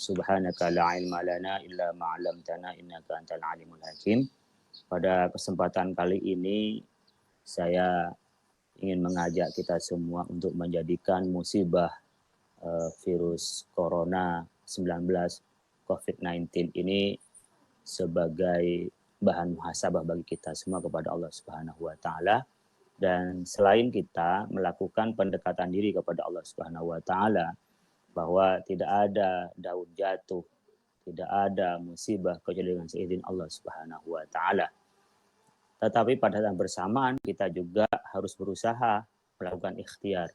Subhanaka la ilma lana illa ma 'allamtana innaka antal alimul hakim. Pada kesempatan kali ini saya ingin mengajak kita semua untuk menjadikan musibah virus corona 19 COVID-19 ini sebagai bahan muhasabah bagi kita semua kepada Allah Subhanahu wa taala. Dan selain kita melakukan pendekatan diri kepada Allah Subhanahu wa taala, bahwa tidak ada daun jatuh, tidak ada musibah kecuali dengan seizin Allah Subhanahu wa taala. Tetapi pada saat bersamaan kita juga harus berusaha melakukan ikhtiar.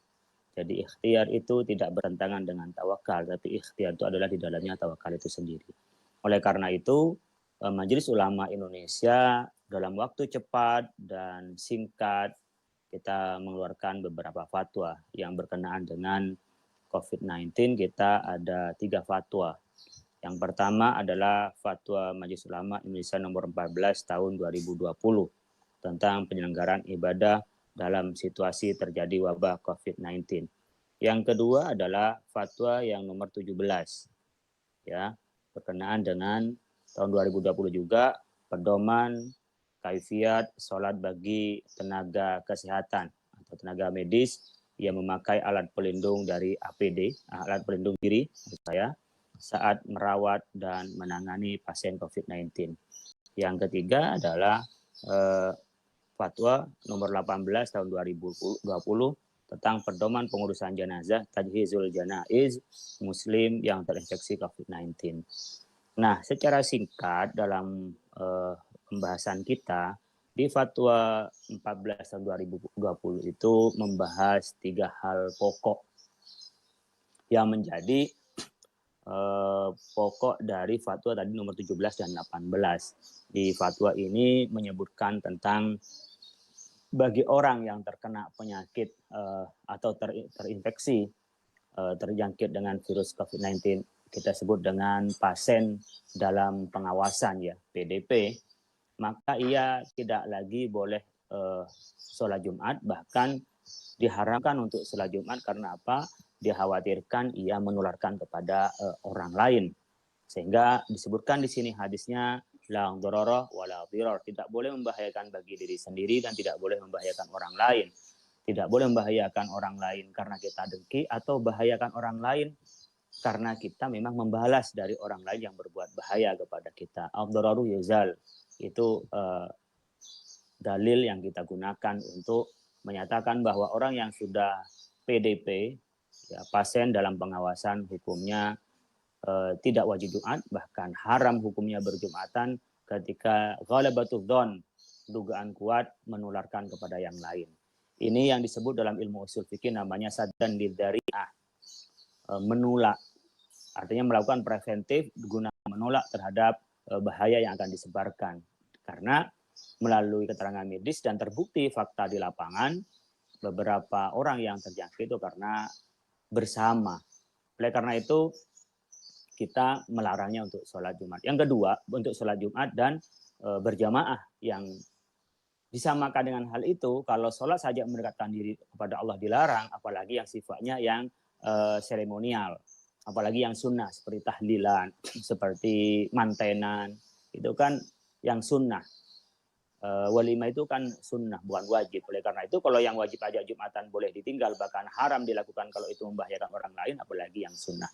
Jadi ikhtiar itu tidak bertentangan dengan tawakal, tapi ikhtiar itu adalah di dalamnya tawakal itu sendiri. Oleh karena itu, Majelis Ulama Indonesia dalam waktu cepat dan singkat kita mengeluarkan beberapa fatwa yang berkenaan dengan COVID-19. Kita ada 3 fatwa. Yang pertama adalah Fatwa Majelis Ulama Indonesia nomor 14 tahun 2020 tentang penyelenggaraan ibadah dalam situasi terjadi wabah COVID-19. Yang kedua adalah Fatwa yang nomor 17, ya, berkenaan dengan tahun 2020 juga, pedoman kaifiat sholat bagi tenaga kesehatan atau tenaga medis yang memakai alat pelindung dari APD, alat pelindung diri saya, saat merawat dan menangani pasien COVID-19. Yang ketiga adalah Fatwa nomor 18 tahun 2020 tentang pedoman pengurusan jenazah tajhizul janaiz muslim yang terinfeksi COVID-19. Nah, secara singkat dalam pembahasan kita di Fatwa 14 tahun 2020 itu membahas 3 hal pokok yang menjadi pokok dari fatwa tadi nomor 17 dan 18. Di fatwa ini menyebutkan tentang bagi orang yang terkena penyakit atau terinfeksi, terjangkit dengan virus COVID-19, kita sebut dengan pasien dalam pengawasan, ya, PDP, maka ia tidak lagi boleh sholat Jumat, bahkan diharamkan untuk sholat Jumat. Karena apa? Dikhawatirkan ia menularkan kepada orang lain. Sehingga disebutkan di sini hadisnya la dharara wala dhirar, tidak boleh membahayakan bagi diri sendiri dan tidak boleh membahayakan orang lain. Tidak boleh membahayakan orang lain karena kita dengki, atau bahayakan orang lain karena kita memang membalas dari orang lain yang berbuat bahaya kepada kita. Ad-dhararu yuzal, itu dalil yang kita gunakan untuk menyatakan bahwa orang yang sudah PDP, ya, pasien dalam pengawasan, hukumnya tidak wajib Jumat, bahkan haram hukumnya berjumatan ketika ghalabatul dzan, dugaan kuat menularkan kepada yang lain. Ini yang disebut dalam ilmu usul fikih namanya saddan lidzari'ah, menolak, artinya melakukan preventif guna menolak terhadap bahaya yang akan disebarkan. Karena melalui keterangan medis dan terbukti fakta di lapangan, beberapa orang yang terjangkit itu karena bersama. Oleh karena itu kita melarangnya untuk sholat Jumat. Yang kedua, untuk sholat Jumat dan berjamaah, yang disamakan dengan hal itu, kalau sholat saja mendekatkan diri kepada Allah dilarang, apalagi yang sifatnya yang seremonial, apalagi yang sunnah seperti tahlilan, seperti mantenan, itu kan yang sunnah. Walimah itu kan sunnah, bukan wajib. Oleh karena itu kalau yang wajib aja Jumatan boleh ditinggal, bahkan haram dilakukan kalau itu membahayakan orang lain, apalagi yang sunnah.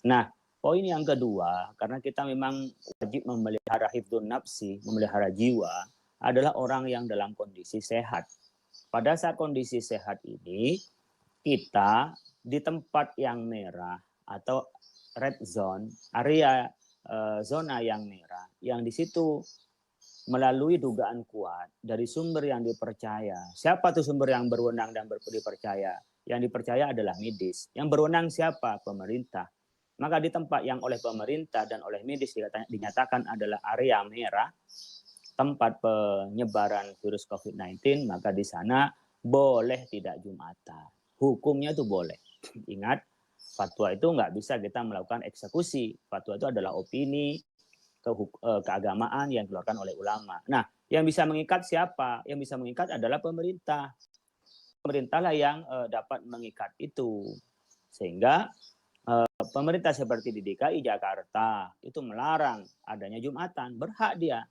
Nah, poin yang kedua, karena kita memang wajib memelihara hifdzun nafsi, memelihara jiwa, adalah orang yang dalam kondisi sehat. Pada saat kondisi sehat ini, kita di tempat yang merah atau red zone, area zona yang merah, yang di situ melalui dugaan kuat dari sumber yang dipercaya. Siapa tuh sumber yang berwenang dan dipercaya? Yang dipercaya adalah medis. Yang berwenang siapa? Pemerintah. Maka di tempat yang oleh pemerintah dan oleh medis dinyatakan adalah area merah, tempat penyebaran virus COVID-19, maka di sana boleh tidak Jumatan. Hukumnya itu boleh. Ingat, fatwa itu nggak bisa kita melakukan eksekusi. Fatwa itu adalah opini, keagamaan yang dikeluarkan oleh ulama. Nah, yang bisa mengikat siapa? Yang bisa mengikat adalah pemerintah. Pemerintahlah yang dapat mengikat itu. Sehingga pemerintah seperti di DKI Jakarta itu melarang adanya Jumatan, berhak dia.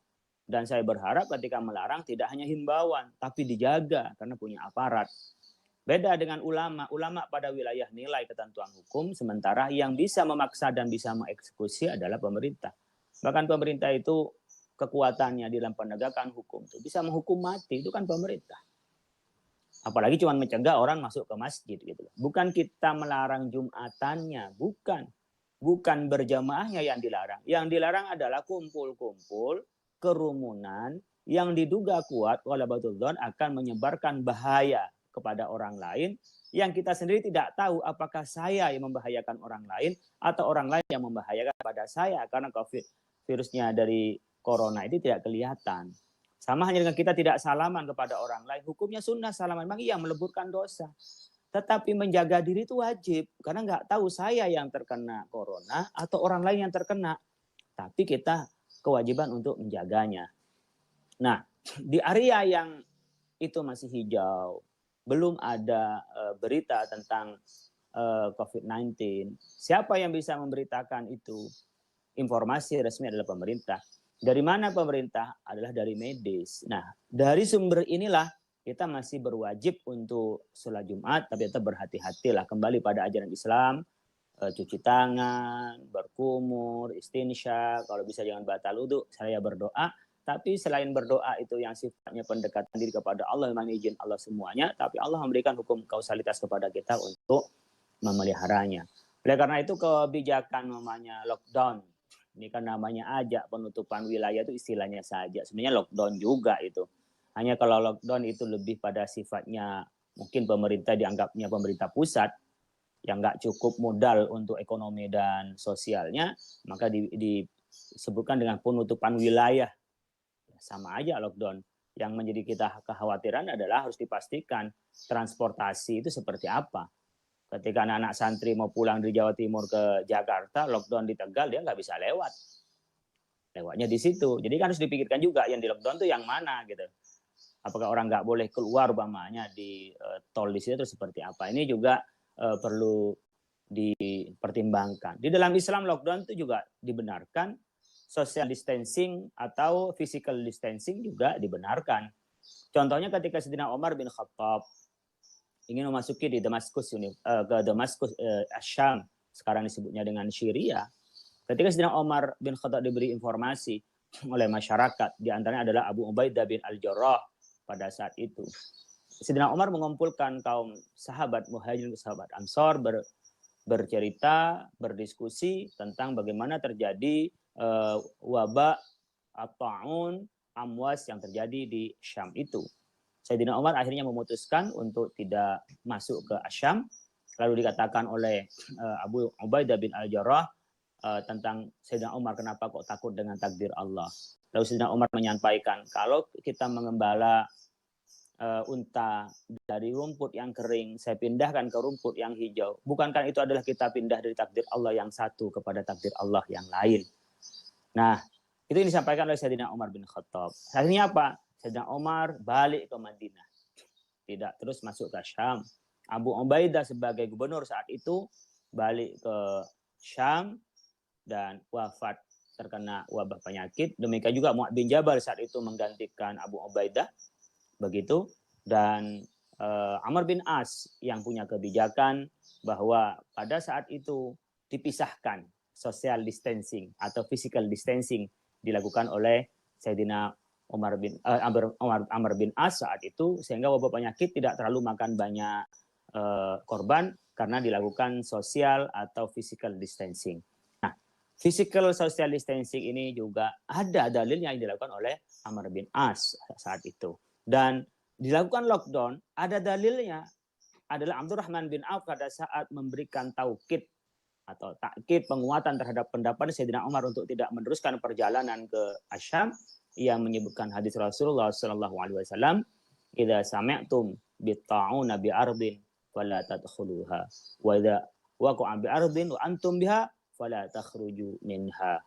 Dan saya berharap ketika melarang tidak hanya himbauan, tapi dijaga karena punya aparat. Beda dengan ulama. Ulama pada wilayah nilai ketentuan hukum, sementara yang bisa memaksa dan bisa mengeksekusi adalah pemerintah. Bahkan pemerintah itu kekuatannya di dalam penegakan hukum itu bisa menghukum mati, itu kan pemerintah. Apalagi cuma mencegah orang masuk ke masjid gitu. Bukan kita melarang Jumatannya, bukan berjamaahnya yang dilarang. Yang dilarang adalah kumpul-kumpul, kerumunan yang diduga kuat oleh Batul akan menyebarkan bahaya kepada orang lain yang kita sendiri tidak tahu apakah saya yang membahayakan orang lain atau orang lain yang membahayakan kepada saya, karena COVID virusnya dari corona itu tidak kelihatan. Sama hanya dengan kita tidak salaman kepada orang lain, hukumnya sunnah salaman, memang iya meleburkan dosa. Tetapi menjaga diri itu wajib, karena nggak tahu saya yang terkena corona atau orang lain yang terkena. Tapi kita kewajiban untuk menjaganya. Nah, di area yang itu masih hijau, belum ada berita tentang COVID-19, siapa yang bisa memberitakan itu? Informasi resmi adalah pemerintah. Dari mana pemerintah? Adalah dari medis. Nah, dari sumber inilah kita masih berwajib untuk sholat Jumat, tapi tetap berhati-hatilah kembali pada ajaran Islam, cuci tangan, berkumur, istinsya, kalau bisa jangan batal wudu, saya berdoa. Tapi selain berdoa itu yang sifatnya pendekatan diri kepada Allah, memang izin Allah semuanya, tapi Allah memberikan hukum kausalitas kepada kita untuk memeliharanya. Oleh karena itu kebijakan namanya lockdown, ini kan namanya aja penutupan wilayah itu istilahnya saja. Sebenarnya lockdown juga itu. Hanya kalau lockdown itu lebih pada sifatnya mungkin pemerintah dianggapnya pemerintah pusat yang nggak cukup modal untuk ekonomi dan sosialnya, maka disebutkan dengan penutupan wilayah. Sama aja lockdown. Yang menjadi kita kekhawatiran adalah harus dipastikan transportasi itu seperti apa. Ketika anak-anak santri mau pulang dari Jawa Timur ke Jakarta, lockdown di Tegal, dia nggak bisa lewat. Lewatnya di situ. Jadi kan harus dipikirkan juga yang di lockdown itu yang mana gitu. Apakah orang nggak boleh keluar umpamanya di tol di situ atau seperti apa. Ini juga perlu dipertimbangkan. Di dalam Islam lockdown itu juga dibenarkan, social distancing atau physical distancing juga dibenarkan. Contohnya ketika Sayyidina Umar bin Khattab ingin memasuki di Damaskus, ke Damaskus, Syam, sekarang disebutnya dengan Syria. Ketika Sayyidina Umar bin Khattab diberi informasi oleh masyarakat, di antaranya adalah Abu Ubaidah bin Al-Jarrah pada saat itu. Sayyidina Umar mengumpulkan kaum sahabat Muhajirin, sahabat Ansor, bercerita, berdiskusi tentang bagaimana terjadi wabah at-ta'un, amwas yang terjadi di Syam itu. Sayyidina Umar akhirnya memutuskan untuk tidak masuk ke Asyam. Lalu dikatakan oleh Abu Ubaidah bin Al-Jarrah tentang Sayyidina Umar, kenapa kok takut dengan takdir Allah. Lalu Sayyidina Umar menyampaikan, kalau kita mengembala unta dari rumput yang kering, saya pindahkan ke rumput yang hijau. Bukankah itu adalah kita pindah dari takdir Allah yang satu kepada takdir Allah yang lain? Nah, itu yang disampaikan oleh Sayyidina Umar bin Khattab. Akhirnya apa? Sayyidina Umar balik ke Madinah, tidak terus masuk ke Syam. Abu Ubaidah sebagai gubernur saat itu balik ke Syam dan wafat terkena wabah penyakit. Demikian juga Mu'adz bin Jabal saat itu menggantikan Abu Ubaidah, begitu. Dan Amr bin As yang punya kebijakan bahwa pada saat itu dipisahkan, social distancing atau physical distancing dilakukan oleh Sayyidina Amr bin As saat itu, sehingga wabah penyakit tidak terlalu makan banyak korban karena dilakukan social atau physical distancing. Nah, physical social distancing ini juga ada dalilnya yang dilakukan oleh Amr bin As saat itu. Dan dilakukan lockdown, ada dalilnya, adalah Abdurrahman bin Auf pada saat memberikan taukid atau takkid penguatan terhadap pendapat Sayyidina Umar untuk tidak meneruskan perjalanan ke Asyam. Ia menyebutkan hadis Rasulullah Sallallahu Alaihi Wasallam, "Idza sami'tum bitta'una bi ardin fala tadkhuluha, wa idza waqa'a bi ardin wa antum biha fala takhruju minha."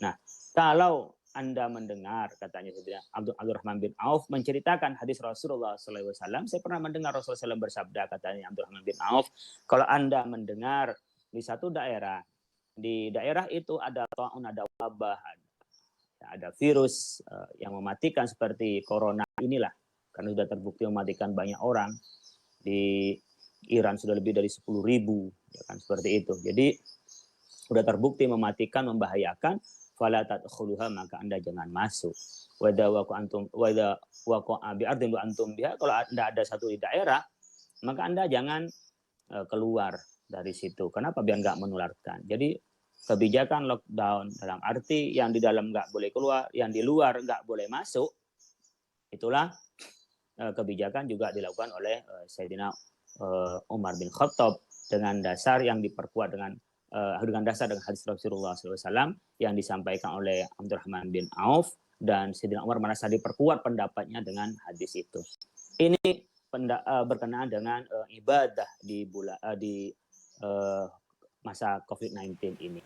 Nah, kalau Anda mendengar, katanya Sayyidina Abdurrahman bin Auf menceritakan hadis Rasulullah Sallallahu Alaihi Wasallam, saya pernah mendengar Rasulullah SAW bersabda, katanya Abdurrahman bin Auf, kalau Anda mendengar di satu daerah. Di daerah itu ada taun, ada wabah, ada virus yang mematikan seperti corona inilah, karena sudah terbukti mematikan banyak orang. Di Iran sudah lebih dari 10.000, ya kan, seperti itu. Jadi sudah terbukti mematikan, membahayakan, fala tadkhuluha, maka Anda jangan masuk. Wada waqa'a bi ardin wa antum biha, kalau Anda ada satu di daerah, maka Anda jangan keluar dari situ. Kenapa? Biar nggak menularkan. Jadi kebijakan lockdown dalam arti yang di dalam nggak boleh keluar, yang di luar nggak boleh masuk, itulah kebijakan juga dilakukan oleh Sayyidina Umar bin Khattab dengan dasar yang diperkuat dengan dasar dengan hadis Rasulullah SAW yang disampaikan oleh Abdurrahman bin Auf, dan Sayyidina Umar merasa diperkuat pendapatnya dengan hadis itu. Ini berkenaan dengan ibadah di masa COVID-19 ini.